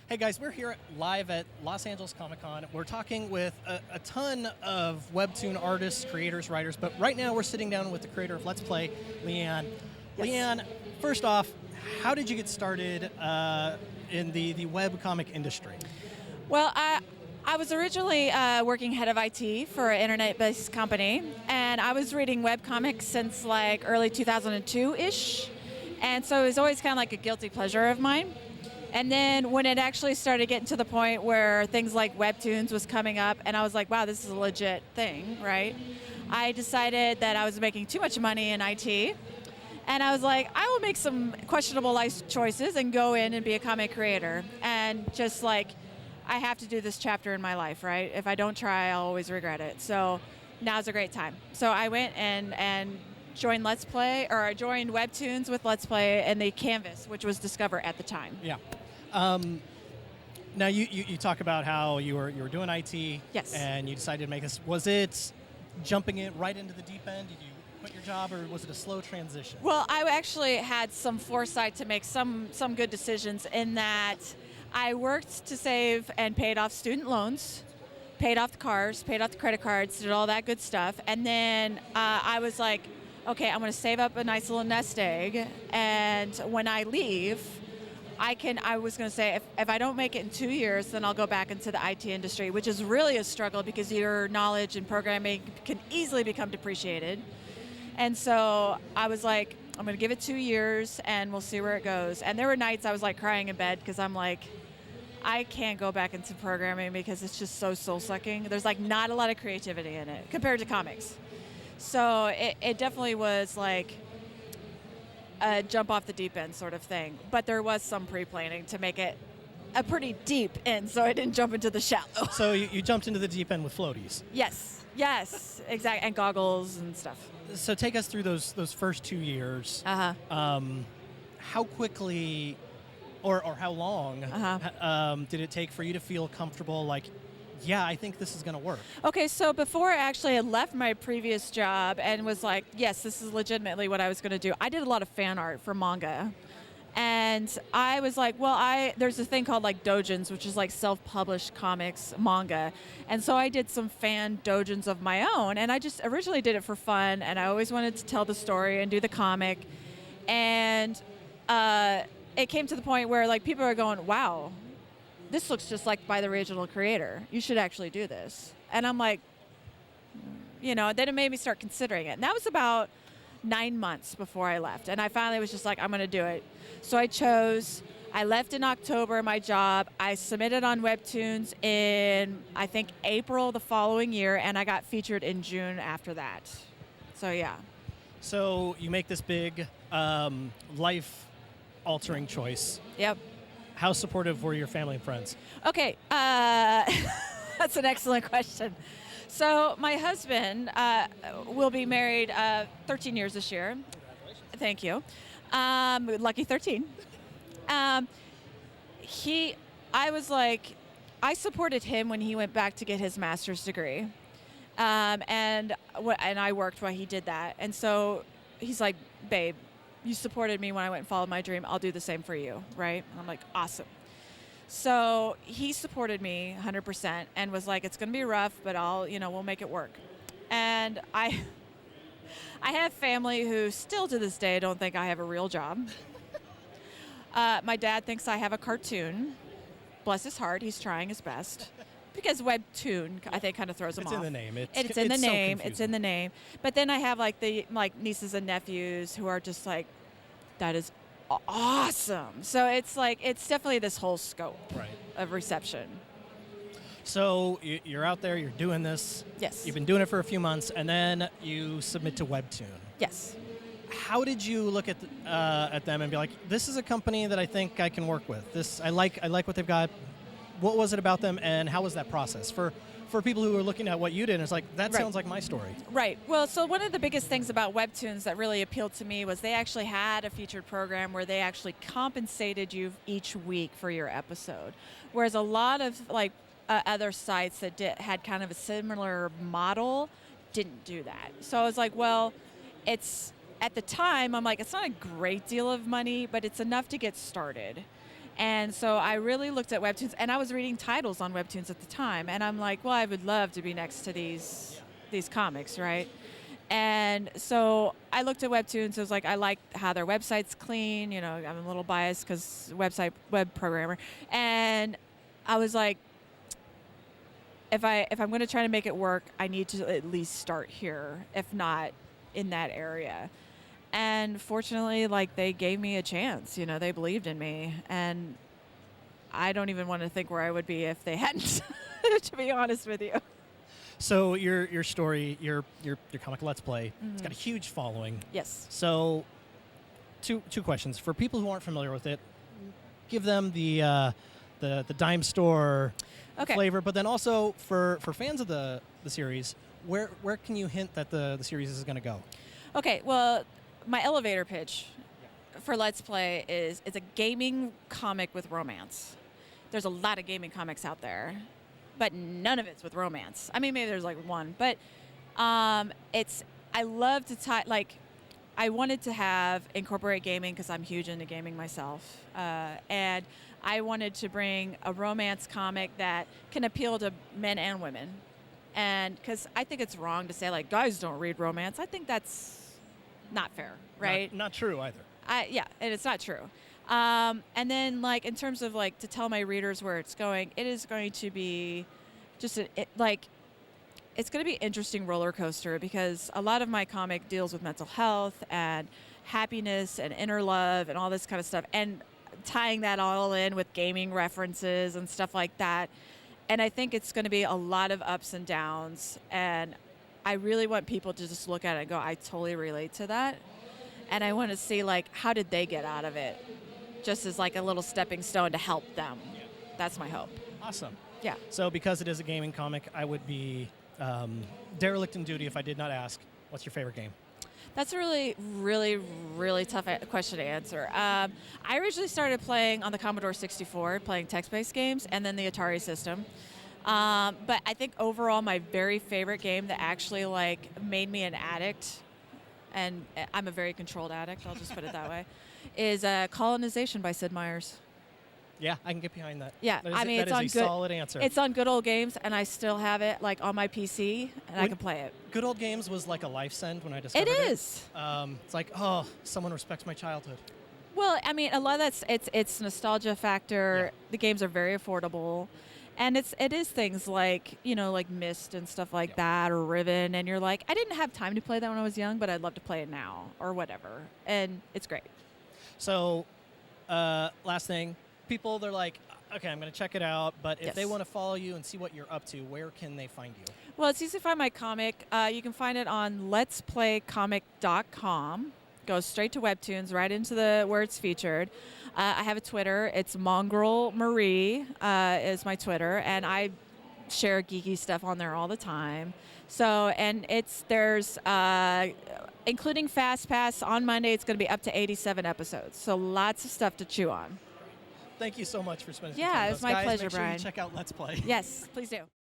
Hey guys, we're here live at Los Angeles Comic Con. We're talking with a ton of Webtoon artists, creators, writers, but right now we're sitting down with the creator of Let's Play, Leanne. Yes. Leanne, first off, how did you get started in the web comic industry? Well, I was originally working head of IT for an internet-based company, and I was reading webcomics since like early 2002-ish, and so it was always kind of like a guilty pleasure of mine. And then when it actually started getting to the point where things like Webtoons was coming up, and I was like, wow, this is a legit thing, right? I decided that I was making too much money in IT, and I was like, I will make some questionable life choices and go in and be a comic creator. And just like, I have to do this chapter in my life, right? If I don't try, I'll always regret it. So now's a great time. So I went and joined Let's Play, or I joined Webtoons with Let's Play and the Canvas, which was Discover at the time. Yeah. Now you talk about how you were doing IT, Yes. and you decided to make this. Was it jumping it right into the deep end? Did you quit your job, or was it a slow transition? Well, I actually had some foresight to make some good decisions in that I worked to save and paid off student loans, paid off the cars, paid off the credit cards, did all that good stuff, and then I was like, okay, I'm going to save up a nice little nest egg, and when I leave, I was going to say, if I don't make it in 2 years, then I'll go back into the IT industry, which is really a struggle because your knowledge in programming can easily become depreciated. And so I was like, I'm going to give it 2 years and we'll see where it goes. And there were nights I was like crying in bed because I'm like, I can't go back into programming because it's just so soul-sucking. There's like not a lot of creativity in it compared to comics. So it definitely was like a jump off the deep end sort of thing. But there was some pre-planning to make it a pretty deep end so I didn't jump into the shallow. So you jumped into the deep end with floaties. Yes, exactly, and goggles and stuff. So take us through those first 2 years. How quickly, or how long, did it take for you to feel comfortable? Like, yeah, I think this is going to work. Okay, so before I actually had left my previous job and was like, yes, this is legitimately what I was going to do, I did a lot of fan art for manga. And I was like, well, there's a thing called like doujins, which is like self-published comics manga. And so I did some fan doujins of my own. And I just originally did it for fun. And I always wanted to tell the story and do the comic. And it came to the point where like people are going, wow, this looks just like by the original creator. You should actually do this. And I'm like, then it made me start considering it. And that was about 9 months before I left. And I finally was just like, I'm going to do it. So I left in October, my job. I submitted on Webtoons in, I think, April the following year, and I got featured in June after that. So, yeah. So you make this big life-altering choice. Yep. How supportive were your family and friends? Okay, that's an excellent question. So my husband will be married 13 years this year. Congratulations. Thank you. Lucky 13. I supported him when he went back to get his master's degree. And I worked while he did that. And so he's like, babe, you supported me when I went and followed my dream. I'll do the same for you, right? And I'm like, awesome. So he supported me 100% and was like, it's going to be rough, but we'll make it work. And I have family who still to this day don't think I have a real job. My dad thinks I have a cartoon. Bless his heart, he's trying his best. Because Webtoon, I think, kind of throws them off. It's in the name. It's in the name. It's in the name. But then I have like the nieces and nephews who are just like, that is awesome. So it's like it's definitely this whole scope of reception. So you're out there, you're doing this. Yes. You've been doing it for a few months, and then you submit to Webtoon. Yes. How did you look at them and be like, this is a company that I think I can work with. I like what they've got. What was it about them, and how was that process for people who were looking at what you did? And it's like, that sounds like my story. Right. Well, so one of the biggest things about Webtoons that really appealed to me was they actually had a featured program where they actually compensated you each week for your episode, whereas a lot of other sites that had kind of a similar model didn't do that. So I was like, well, it's at the time, I'm like, it's not a great deal of money, but it's enough to get started. And so I really looked at Webtoons, and I was reading titles on Webtoons at the time, and I'm like, well, I would love to be next to these comics, right? And so I looked at Webtoons. I was like, I like how their website's clean. You know, I'm a little biased because web programmer, and I was like, if I'm going to try to make it work, I need to at least start here, if not in that area. And fortunately, like, they gave me a chance. You know, they believed in me, and I don't even want to think where I would be if they hadn't. To be honest with you. So your story, your comic Let's Play, it's got a huge following. Yes. So two questions for people who aren't familiar with it. Give them the dime store flavor, but then also for fans of the series, where can you hint that the series is going to go? Okay, well, my elevator pitch for Let's Play is it's a gaming comic with romance. There's a lot of gaming comics out there, but none of it's with romance. I mean, maybe there's like one, but I love to tie, like, I wanted to incorporate gaming because I'm huge into gaming myself, and I wanted to bring a romance comic that can appeal to men and women, and because I think it's wrong to say, like, guys don't read romance. I think that's not fair, right? Not true either. Yeah, and it's not true. And then, like, in terms of, like, to tell my readers where it's going, it is going to be just it's going to be an interesting roller coaster because a lot of my comic deals with mental health and happiness and inner love and all this kind of stuff, and tying that all in with gaming references and stuff like that. And I think it's going to be a lot of ups and downs, and I really want people to just look at it and go, I totally relate to that. And I want to see, like, how did they get out of it? Just as, like, a little stepping stone to help them. That's my hope. Awesome. Yeah. So because it is a gaming comic, I would be derelict in duty if I did not ask, what's your favorite game? That's a really, really, really tough question to answer. I originally started playing on the Commodore 64, playing text-based games, and then the Atari system. But I think overall my very favorite game that actually, like, made me an addict, and I'm a very controlled addict, I'll just put it that way, is Colonization by Sid Meier's. Yeah, I can get behind that. Yeah, I mean, it's on a solid answer. It's on Good Old Games, and I still have it, like, on my PC, and I can play it. Good Old Games was like a life send when I discovered it. It is. It's like, oh, someone respects my childhood. Well, I mean, a lot of that's it's nostalgia factor. Yeah. The games are very affordable, and it is things like, you know, like Myst and stuff like that, or Riven, and you're like, I didn't have time to play that when I was young, but I'd love to play it now or whatever, and it's great. So, last thing, people, they're like, okay, I'm going to check it out, but if they want to follow you and see what you're up to, where can they find you? Well, it's easy to find my comic. You can find it on letsplaycomic.com. Goes straight to Webtoons, right into where it's featured. I have a Twitter. It's Mongrel Marie is my Twitter, and I share geeky stuff on there all the time. So, and there's including Fast Pass on Monday. It's going to be up to 87 episodes. So lots of stuff to chew on. Thank you so much for spending some time with us. Yeah, it was my pleasure, Make sure Brian. you check out Let's Play. Yes, please do.